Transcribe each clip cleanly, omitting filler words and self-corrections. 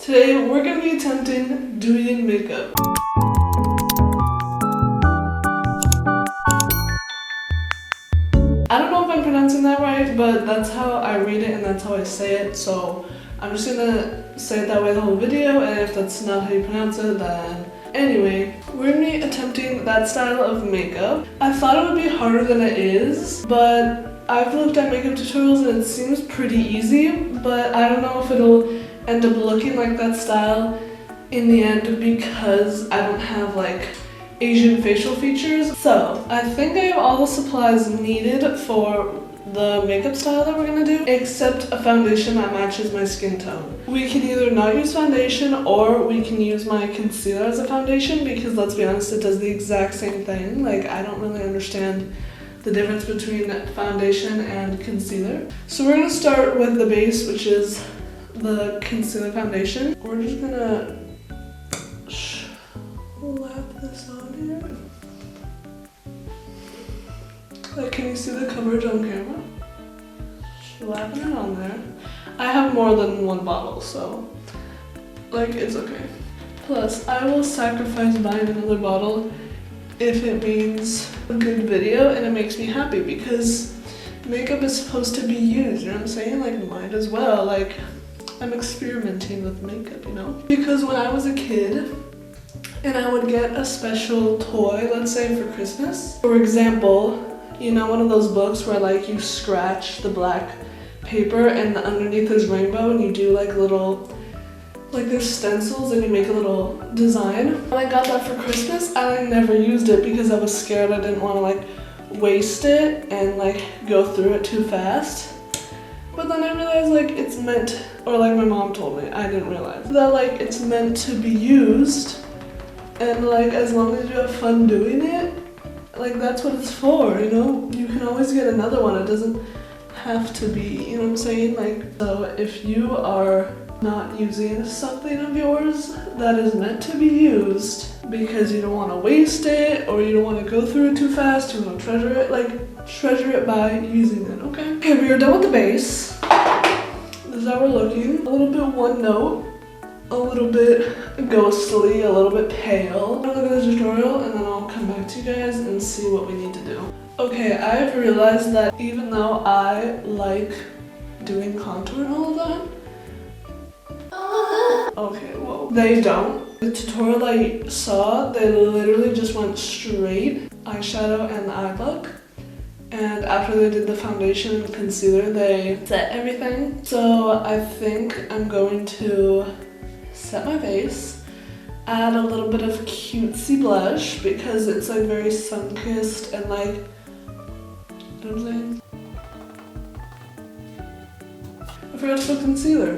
Today we're going to be attempting DOUYIN makeup. I don't know if I'm pronouncing that right, but that's how I read it and that's how I say it, so I'm just gonna say it that way the whole video, and if that's not how you pronounce it, then anyway, we're gonna be attempting that style of makeup. I thought it would be harder than it is, but I've looked at makeup tutorials and it seems pretty easy, but I don't know if it'll end up looking like that style in the end because I don't have like Asian facial features. So I think I have all the supplies needed for the makeup style that we're gonna do, except a foundation that matches my skin tone. We can either not use foundation or we can use my concealer as a foundation because let's be honest, it does the exact same thing. Like, I don't really understand the difference between foundation and concealer. So we're gonna start with the base, which is the concealer foundation. We're just gonna slap this on here. Like, can you see the coverage on camera? Slapping it on there. I have more than one bottle, so like it's okay. Plus, I will sacrifice buying another bottle if it means a good video and it makes me happy because makeup is supposed to be used, you know what I'm saying? Like, might as well. Like, I'm experimenting with makeup, you know? Because when I was a kid and I would get a special toy, let's say for Christmas, for example, you know, one of those books where like you scratch the black paper and underneath is rainbow and you do like little, like there's stencils and you make a little design. When I got that for Christmas, I like never used it because I was scared I didn't want to like waste it and like go through it too fast. But then I realized like it's meant, or like my mom told me, I didn't realize, that like it's meant to be used and like as long as you have fun doing it, like that's what it's for, you know? You can always get another one. It doesn't have to be, you know what I'm saying? Like, so if you are not using something of yours that is meant to be used because you don't want to waste it or you don't want to go through it too fast, you want to treasure it, like treasure it by using it, okay? Okay, we are done with the base. This is how we're looking. A little bit one note, a little bit ghostly, a little bit pale. I'll look at this tutorial and then I'll come back to you guys and see what we need to do. Okay, I've realized that even though I like doing contour and all of that, okay, well, they don't. The tutorial I saw, they literally just went straight eyeshadow and the eye look. And after they did the foundation and concealer, they set everything. So I think I'm going to set my face, add a little bit of cutesy blush because it's like very sun-kissed and like, you know what I'm saying? I forgot to put concealer.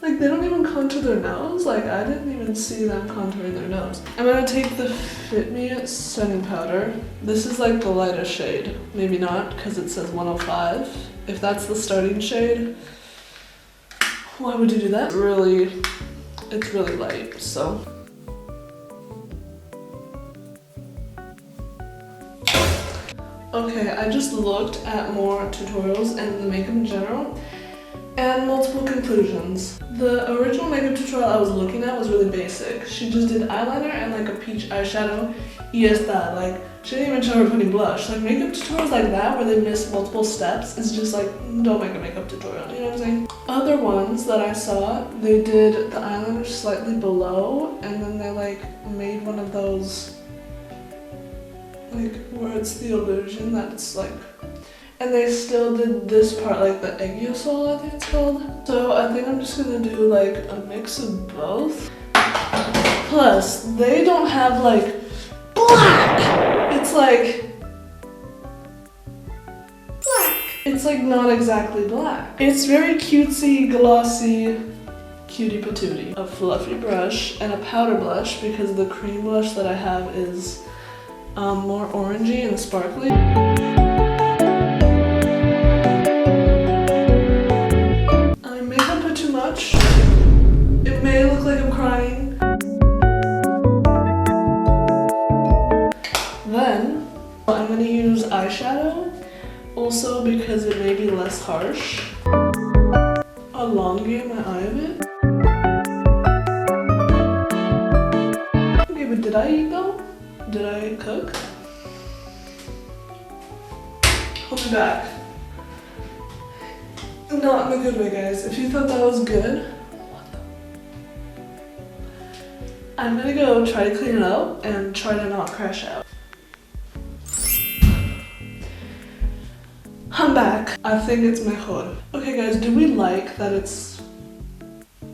Like, they don't even contour their nose. Like, I didn't even see them contouring their nose. I'm gonna take the Fit Me setting powder. This is like the lightest shade. Maybe not, because it says 105. If that's the starting shade, why would you do that? It's really light, so. Okay, I just looked at more tutorials and the makeup in general and multiple conclusions. The original makeup tutorial I was looking at was really basic. She just did eyeliner and like a peach eyeshadow. Yes, that, like, she didn't even show her putting blush. Like, makeup tutorials like that where they miss multiple steps is just like, don't make a makeup tutorial, you know what I'm saying? Other ones that I saw, they did the eyeliner slightly below and then they like made one of those, like, where it's the illusion that it's like, and they still did this part, like the Eggiosol, I think it's called. So I think I'm just gonna do like a mix of both. Plus, they don't have like black. It's like black. It's like not exactly black. It's very cutesy, glossy, cutie patootie. A fluffy brush and a powder blush because the cream blush that I have is more orangey and sparkly. I may not put too much. It may look like I'm crying. Then I'm gonna use eyeshadow, also because it may be less harsh. Elongate my eye a bit. Did I eat though? Did I cook? I'll be back. Not in a good way, guys. If you thought that was good, I'm gonna go try to clean it up and try to not crash out. I'm back. I think it's my hood. Okay guys, do we like that it's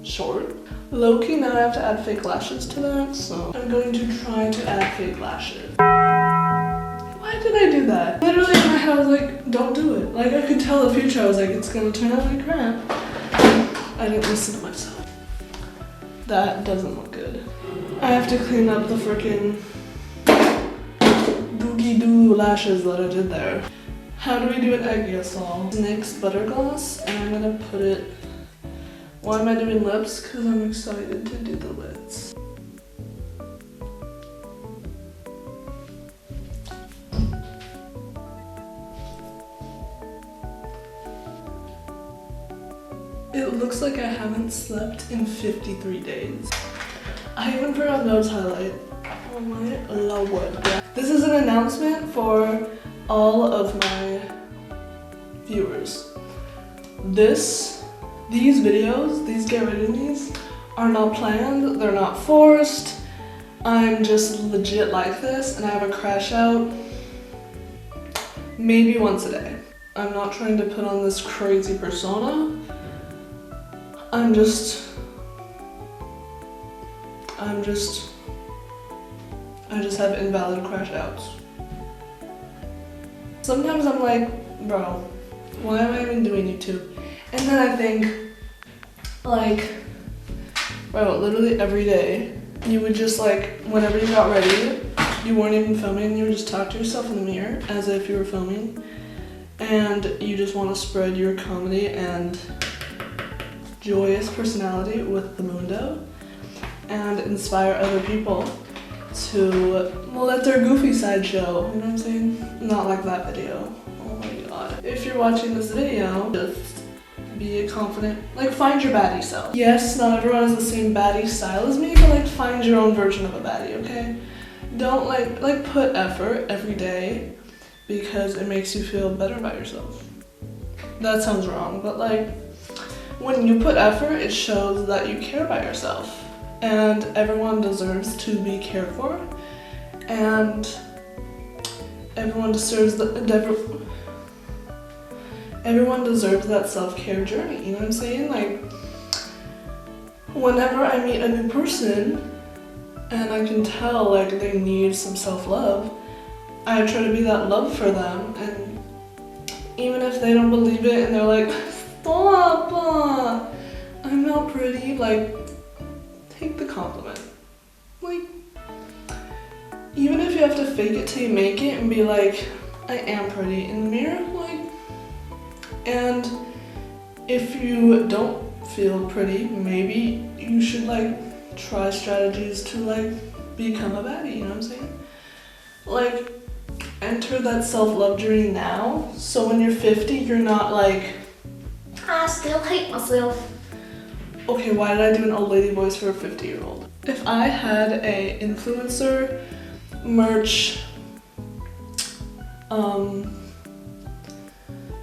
short? Low-key, now I have to add fake lashes to that, so I'm going to try to add fake lashes. Why did I do that? Literally in my head I was like, don't do it. Like I could tell the future, I was like, it's gonna turn out like crap. I didn't listen to myself. That doesn't look good. I have to clean up the freaking doogie-doo lashes that I did there. How do we do an egg yesol? NYX butter gloss, and I'm gonna put it. Why am I doing lips? Because I'm excited to do the lips. It looks like I haven't slept in 53 days. I even put on nose highlight. Oh my lord. This is an announcement for all of my viewers. These videos, these get ready me's, are not planned, they're not forced. I'm just legit like this and I have a crash out maybe once a day. I'm not trying to put on this crazy persona. I just have invalid crash outs. Sometimes I'm like, bro, why am I even doing YouTube? And then I think, like, bro, literally every day, you would just like, whenever you got ready, you weren't even filming, you would just talk to yourself in the mirror as if you were filming. And you just want to spread your comedy and joyous personality with the mundo and inspire other people to let their goofy side show, you know what I'm saying? Not like that video. Oh my god. If you're watching this video, just be a confident, like find your baddie self. Yes, not everyone has the same baddie style as me, but like find your own version of a baddie, okay? Don't like put effort every day because it makes you feel better about yourself. That sounds wrong, but like when you put effort, it shows that you care about yourself. And everyone deserves to be cared for, and everyone deserves that self-care journey, you know what I'm saying? Like, whenever I meet a new person and I can tell like they need some self-love, I try to be that love for them, and even if they don't believe it and they're like, stop, I'm not pretty, like, take the compliment. Like, even if you have to fake it till you make it and be like, I am pretty in the mirror, like, and if you don't feel pretty, maybe you should like try strategies to like become a baddie, you know what I'm saying? Like, enter that self-love journey now, so when you're 50, you're not like, I still hate myself. Okay, why did I do an old lady voice for a 50-year-old? If I had a influencer merch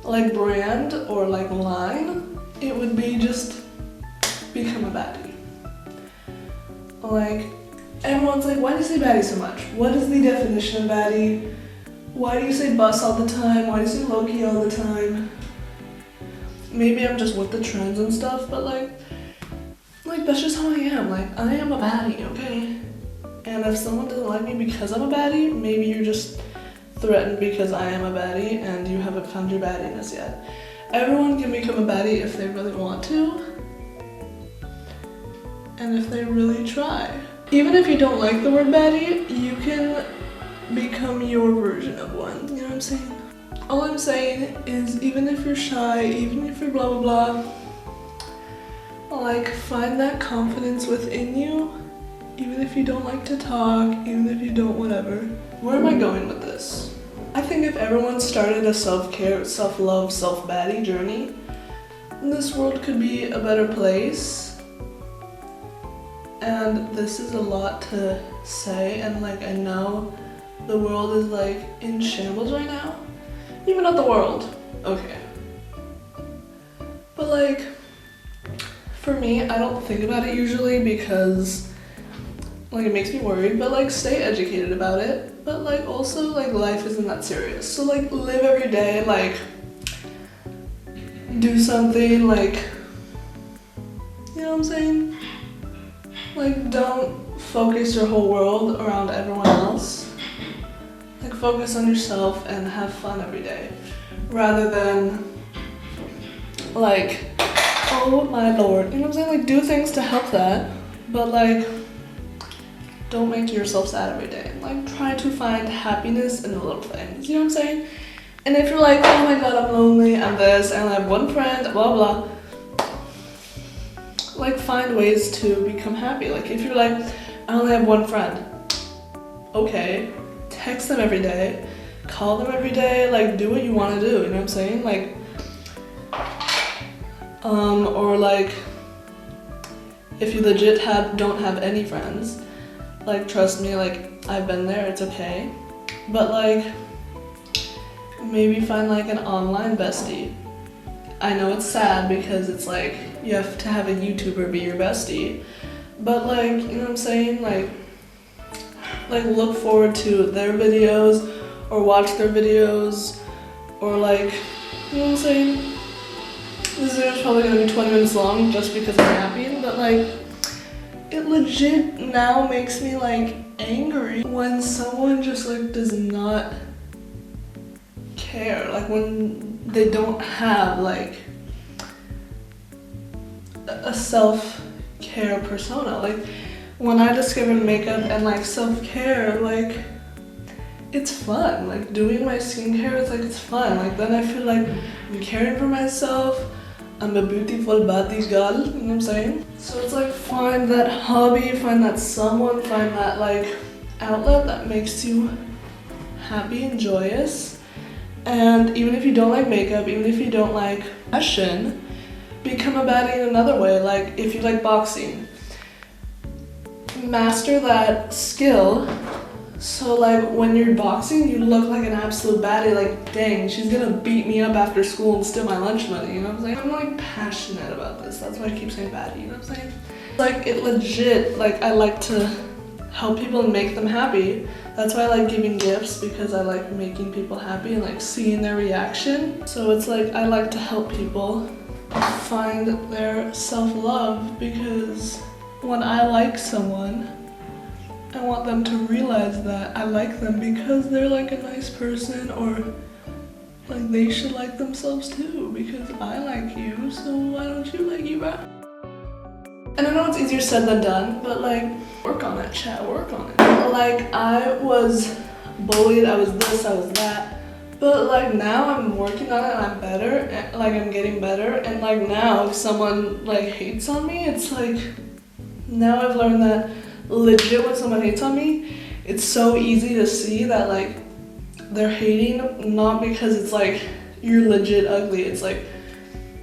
like brand or like line, it would be just become a baddie. Like, everyone's like, why do you say baddie so much? What is the definition of baddie? Why do you say bus all the time? Why do you say low-key all the time? Maybe I'm just with the trends and stuff, but like that's just how I am. Like, I am a baddie, okay? And if someone doesn't like me because I'm a baddie, maybe you're just threatened because I am a baddie and you haven't found your baddiness yet. Everyone can become a baddie if they really want to, and if they really try. Even if you don't like the word baddie, you can become your version of one, you know what I'm saying? All I'm saying is, even if you're shy, even if you're blah blah blah, like, find that confidence within you, even if you don't like to talk, even if you don't whatever. Where am I going with this? I think if everyone started a self-care, self-love, self-baddie journey, this world could be a better place. And this is a lot to say, and like I know the world is like in shambles right now. Maybe not the world, okay. But like, for me, I don't think about it usually because like it makes me worried, but like stay educated about it. But like also like life isn't that serious. So like live every day, like do something, like, you know what I'm saying? Like don't focus your whole world around everyone else. Like focus on yourself and have fun every day. Rather than like, oh my lord, you know what I'm saying? Like do things to help that, but like don't make yourself sad every day. Like try to find happiness in the little things, you know what I'm saying? And if you're like, oh my god, I'm lonely, I'm this, and I have one friend, blah blah, like find ways to become happy. Like if you're like, I only have one friend, okay, text them every day, call them every day, like do what you want to do, you know what I'm saying? Like or like if you legit don't have any friends, like trust me, like I've been there, it's okay. But like maybe find like an online bestie. I know it's sad because it's like you have to have a YouTuber be your bestie, but like, you know what I'm saying? Like look forward to their videos or watch their videos, or like, you know what I'm saying? This video is probably gonna be 20 minutes long just because I'm happy, but like it legit now makes me like angry when someone just like does not care, like when they don't have like a self-care persona. Like when I discovered makeup and like self-care, like it's fun. Like doing my skincare, it's like it's fun. Like then I feel like I'm caring for myself. I'm a beautiful body girl, you know what I'm saying? So it's like find that hobby, find that someone, find that like outlet that makes you happy and joyous. And even if you don't like makeup, even if you don't like fashion, become a baddie in another way. Like if you like boxing, master that skill. So like when you're boxing, you look like an absolute baddie, like dang, she's gonna beat me up after school and steal my lunch money, you know what I'm saying? I'm like passionate about this, that's why I keep saying baddie, you know what I'm saying? Like it legit, like I like to help people and make them happy. That's why I like giving gifts, because I like making people happy and like seeing their reaction. So it's like I like to help people find their self-love, because when I like someone, I want them to realize that I like them because they're like a nice person, or like they should like themselves too, because I like you, so why don't you like you back? And I know it's easier said than done, but like work on it, chat, work on it. Like I was bullied, I was this, I was that, but like now I'm working on it and I'm better, and like I'm getting better, and like now if someone like hates on me, it's like now I've learned that legit when someone hates on me, it's so easy to see that like they're hating not because it's like you're legit ugly, it's like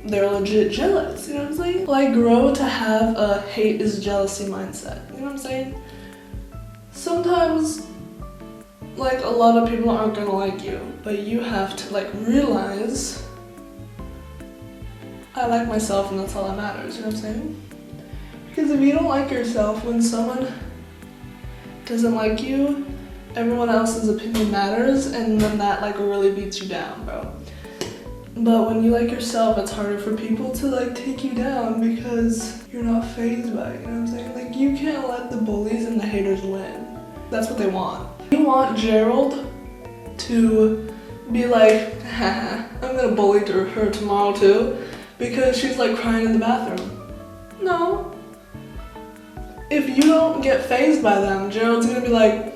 they're legit jealous, you know what I'm saying? Like grow to have a hate is jealousy mindset, you know what I'm saying? Sometimes like a lot of people aren't gonna like you, but you have to like realize I like myself and that's all that matters, you know what I'm saying? Because if you don't like yourself, when someone doesn't like you, everyone else's opinion matters, and then that like really beats you down, bro. But when you like yourself, it's harder for people to like take you down because you're not fazed by it, you know what I'm saying? Like you can't let the bullies and the haters win. That's what they want. You want Gerald to be like, haha, I'm gonna bully her tomorrow too because she's like crying in the bathroom. No. If you don't get fazed by them, Gerald's gonna be like,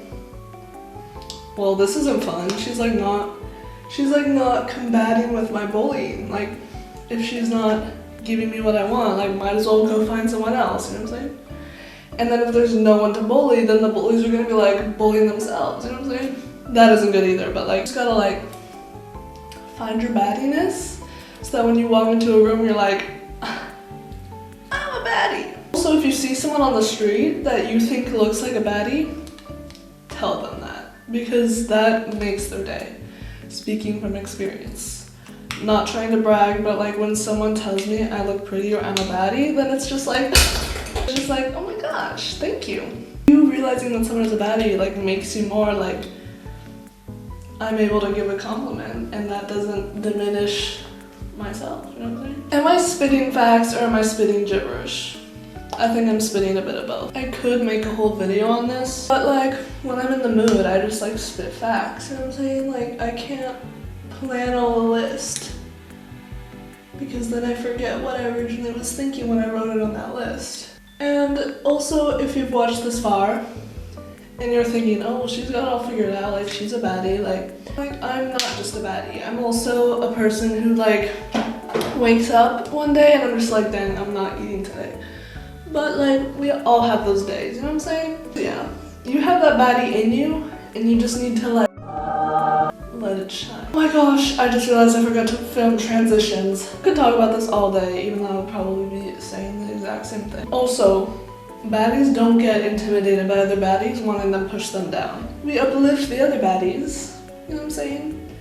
well, this isn't fun. She's like not combating with my bullying. Like, if she's not giving me what I want, like, might as well go find someone else, you know what I'm saying? And then if there's no one to bully, then the bullies are gonna be like bullying themselves, you know what I'm saying? That isn't good either, but like, you just gotta like find your baddiness so that when you walk into a room, you're like, I'm a baddie. Also, if you see someone on the street that you think looks like a baddie, tell them that, because that makes their day. Speaking from experience. Not trying to brag, but like when someone tells me I look pretty or I'm a baddie, then it's just like, oh my gosh, thank you. You realizing that someone is a baddie like makes you more like, I'm able to give a compliment, and that doesn't diminish myself, you know what I'm saying? Am I spitting facts or am I spitting gibberish? I think I'm spitting a bit of both. I could make a whole video on this, but like when I'm in the mood, I just like spit facts, you know what I'm saying? Like I can't plan a list because then I forget what I originally was thinking when I wrote it on that list. And also, if you've watched this far and you're thinking, oh, well, she's got it all figured out, like she's a baddie, like I'm not just a baddie. I'm also a person who like wakes up one day and I'm just like, dang, I'm not eating today. But like, we all have those days, you know what I'm saying? So, yeah, you have that baddie in you and you just need to like, let it shine. Oh my gosh, I just realized I forgot to film transitions. I could talk about this all day, even though I would probably be saying the exact same thing. Also, baddies don't get intimidated by other baddies wanting them to push them down. We uplift the other baddies, you know what I'm saying?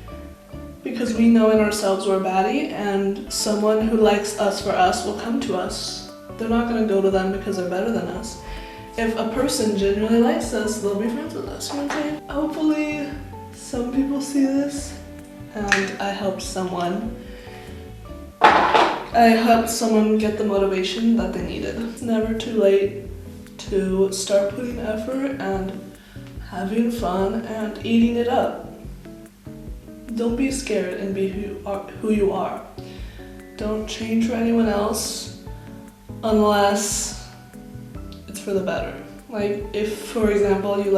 Because we know in ourselves we're a baddie, and someone who likes us for us will come to us. They're not gonna go to them because they're better than us. If a person genuinely likes us, they'll be friends with us, you know what I'm saying? Hopefully, some people see this, and I helped someone get the motivation that they needed. It's never too late to start putting effort and having fun and eating it up. Don't be scared and be who you are. Don't change for anyone else unless it's for the better. Like if for example you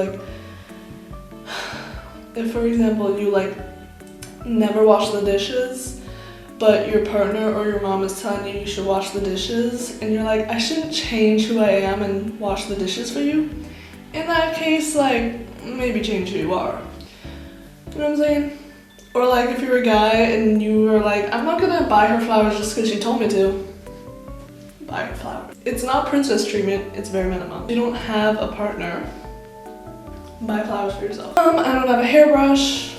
never wash the dishes, but your partner or your mom is telling you you should wash the dishes, and you're like, I shouldn't change who I am and wash the dishes for you. In that case, like, maybe change who you are. You know what I'm saying? Or like if you're a guy and you were like, I'm not gonna buy her flowers just because she told me to. Buy her flowers. It's not princess treatment, it's very minimum. If you don't have a partner, buy flowers for yourself. I don't have a hairbrush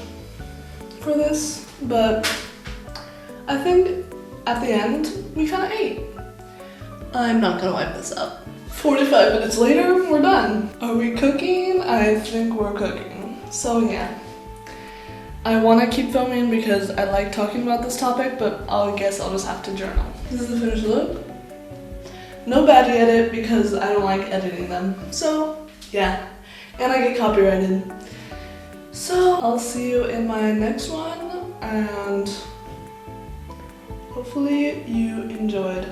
for this, but I think at the end, we kind of ate. I'm not gonna wipe this up. 45 minutes later, we're done. Are we cooking? I think we're cooking. So yeah. I want to keep filming because I like talking about this topic, but I guess I'll just have to journal. This is the finished look. No baddie edit because I don't like editing them. So yeah, and I get copyrighted. So I'll see you in my next one, and hopefully you enjoyed.